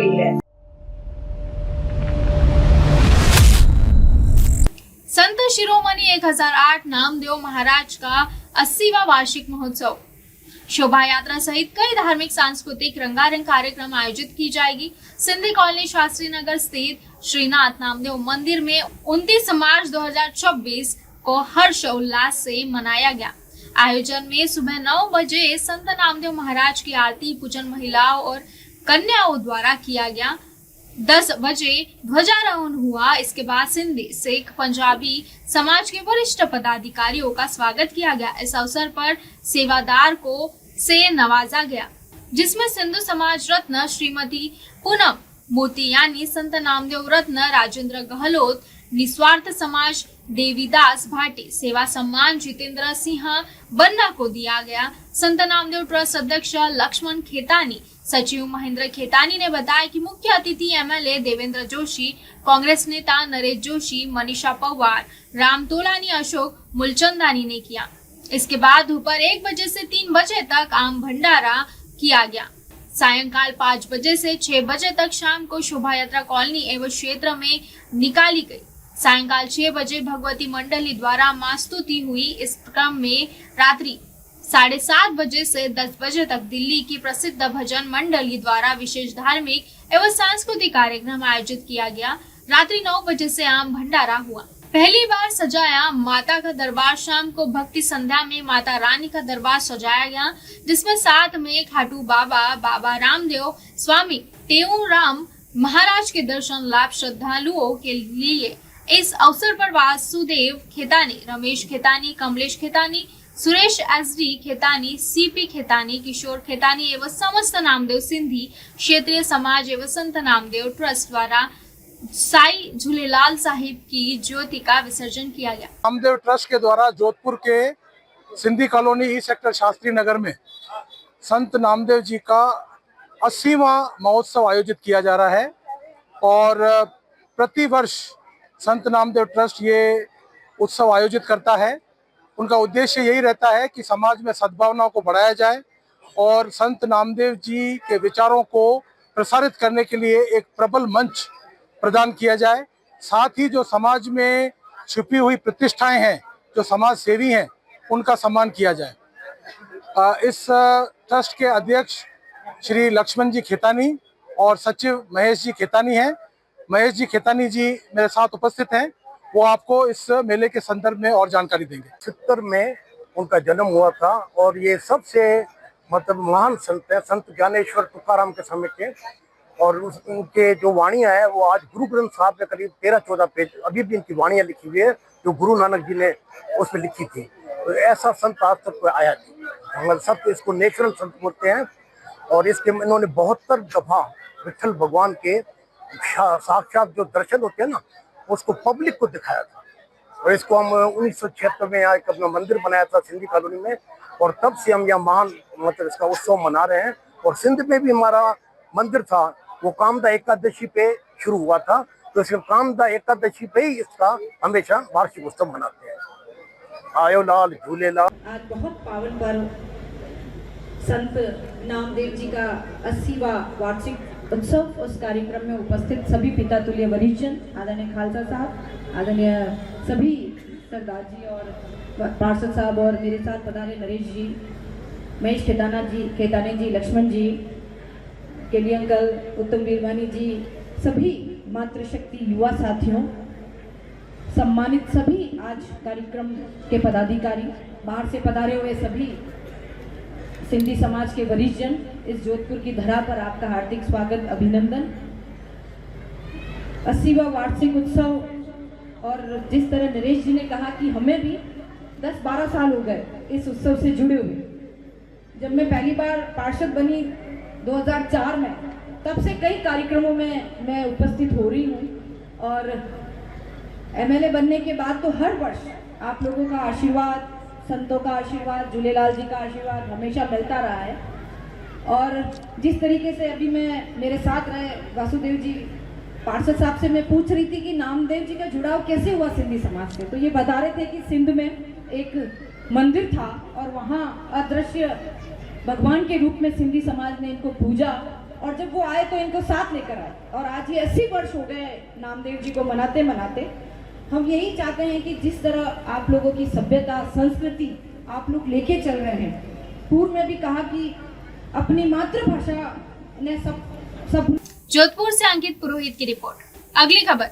गई है। संत शिरोमणि 1008 नामदेव महाराज का 80वां वार्षिक महोत्सव शोभा यात्रा सहित कई धार्मिक सांस्कृतिक रंगारंग कार्यक्रम आयोजित की जाएगी। सिंधी कॉलोनी शास्त्री नगर स्थित श्रीनाथ नामदेव मंदिर में 29 मार्च 2024 को हर्ष उल्लास से मनाया गया। आयोजन में सुबह 9 बजे संत नामदेव महाराज की आरती पूजन महिलाओं और कन्याओं द्वारा किया गया। 10 बजे ध्वजारोहण हुआ। इसके बाद सिंधी, सिख, पंजाबी समाज के वरिष्ठ पदाधिकारियों का स्वागत किया गया। इस अवसर पर सेवादार को से नवाजा गया, जिसमें सिंधु समाज रत्न श्रीमती पूनम मोतियानी, संत नामदेव रत्न राजेंद्र गहलोत, निस्वार्थ समाज देवीदास भाटी, सेवा सम्मान जितेंद्र सिंह बन्ना को दिया गया। संत नामदेव ट्रस्ट अध्यक्ष लक्ष्मण खेतानी, सचिव महेंद्र खेतानी ने बताया कि मुख्य अतिथि एमएलए देवेंद्र जोशी, कांग्रेस नेता नरेश जोशी, मनीषा पवार, राम तोलानी, अशोक मुलचंदानी ने किया। इसके बाद दोपहर 1 बजे से 3 बजे तक आम भंडारा किया गया। सायंकाल 5 बजे से 6 बजे तक शाम को शोभा यात्रा कॉलोनी एवं क्षेत्र में निकाली गई। सायंकाल 6 बजे भगवती मंडली द्वारा मास्तुति हुई। इस क्रम में रात्रि 7:30 बजे से 10 बजे तक दिल्ली की प्रसिद्ध भजन मंडली द्वारा विशेष धार्मिक एवं सांस्कृतिक कार्यक्रम आयोजित किया गया। रात्रि 9 बजे से आम भंडारा हुआ। पहली बार सजाया माता का दरबार। शाम को भक्ति संध्या में माता रानी का दरबार सजाया गया, जिसमें साथ में खाटू बाबा, बाबा रामदेव, स्वामी टेऊराम महाराज के दर्शन लाभ श्रद्धालुओं के लिए। इस अवसर पर वासुदेव खेतानी, रमेश खेतानी, कमलेश खेतानी, सुरेश एसडी खेतानी, सीपी खेतानी, किशोर खेतानी एवं समस्त नामदेव सिंधी क्षेत्रीय समाज एवं संत नामदेव ट्रस्ट द्वारा साई झूलेलाल साहिब की ज्योति का विसर्जन किया गया। नामदेव ट्रस्ट के द्वारा जोधपुर के Sindhi colony E sector Shastri Nagar में संत नामदेव जी का 80वां महोत्सव आयोजित किया जा रहा है और प्रति वर्ष संत नामदेव ट्रस्ट ये उत्सव आयोजित करता है। उनका उद्देश्य यही रहता है कि समाज में सद्भावनाओं को बढ़ाया जाए और संत नामदेव जी के विचारों को प्रसारित करने के लिए एक प्रबल मंच प्रदान किया जाए। साथ ही जो समाज में छुपी हुई प्रतिष्ठाएं हैं, जो समाज सेवी हैं, उनका सम्मान किया जाए। इस ट्रस्ट के अध्यक्ष श्री लक्ष्मण जी खेतानी और सचिव महेश जी खेतानी हैं। महेश जी खेतानी जी मेरे साथ उपस्थित हैं, वो आपको इस मेले के संदर्भ में और जानकारी देंगे। 70 में उनका जन्म हुआ था और ये सबसे महान संत है, संत ज्ञानेश्वर तुकाराम के समय के। और उनके जो वाणियाँ है वो आज गुरु ग्रंथ साहब के करीब 13-14 पेज अभी भी इनकी वाणियाँ लिखी हुई है, जो गुरु नानक जी ने उसमें लिखी थी। तो ऐसा संत आज तक आया नहीं। हमारे सब तो इसको नेचुरल संत बोलते हैं और इसके इन्होंने 72 दफा विठल भगवान के साक्षात जो दर्शन होते हैं ना, उसको पब्लिक को दिखाया था। और इसको हम 1976 में यहाँ एक अपना मंदिर बनाया था सिंधी कॉलोनी में, और तब से हम यहाँ महान इसका उत्सव मना रहे हैं। और सिंध में भी हमारा मंदिर था, वो कामदा एकादशी पे शुरू हुआ था, तो इसमें कामदा एकादशी पे ही इसका हमेशा वार्षिक उत्सव मनाते हैं। आयो लाल झूलेलाल। आज बहुत पावन पर्व संत नामदेव जी का 80वां वार्षिक उत्सव। उस कार्यक्रम में उपस्थित सभी पिता तुल्य वरिष्ठजन, आदरणीय खालसा साहब, आदरणीय सभी सरदार जी और पार्षद साहब, और मेरे साथ पधारे नरेश जी, महेश खेतानी जी, लक्ष्मण जी, केली अंकल, उत्तम वीरवानी जी, सभी मातृशक्ति युवा साथियों, सम्मानित सभी आज कार्यक्रम के पदाधिकारी, बाहर से पधारे हुए सभी सिंधी समाज के वरिष्ठजन, इस जोधपुर की धरा पर आपका हार्दिक स्वागत, अभिनंदन। 80वां वार्षिक उत्सव। और जिस तरह नरेश जी ने कहा कि हमें भी 10-12 साल हो गए इस उत्सव से जुड़े हुए। जब मैं पहली बार पार्षद बनी 2004 में, तब से कई कार्यक्रमों में मैं उपस्थित हो रही हूँ, और एमएलए बनने के बाद तो हर वर्ष आप लोगों का आशीर्वाद, संतों का आशीर्वाद, झूलेलाल जी का आशीर्वाद हमेशा मिलता रहा है। और जिस तरीके से अभी मैं मेरे साथ रहे वासुदेव जी पार्षद साहब से मैं पूछ रही थी कि नामदेव जी का जुड़ाव कैसे हुआ सिंधी समाज से, तो ये बता रहे थे कि सिंध में एक मंदिर था और वहाँ अदृश्य भगवान के रूप में सिंधी समाज ने इनको पूजा और जब वो आए तो इनको साथ लेकर आए, और आज ये 80 वर्ष हो गए नामदेव जी को मनाते मनाते। हम यही चाहते हैं कि जिस तरह आप लोगों की सभ्यता संस्कृति आप लोग लेके चल रहे हैं, पूर्व में भी कहा कि अपनी मातृभाषा ने सब जोधपुर से अंकित पुरोहित की रिपोर्ट। अगली खबर।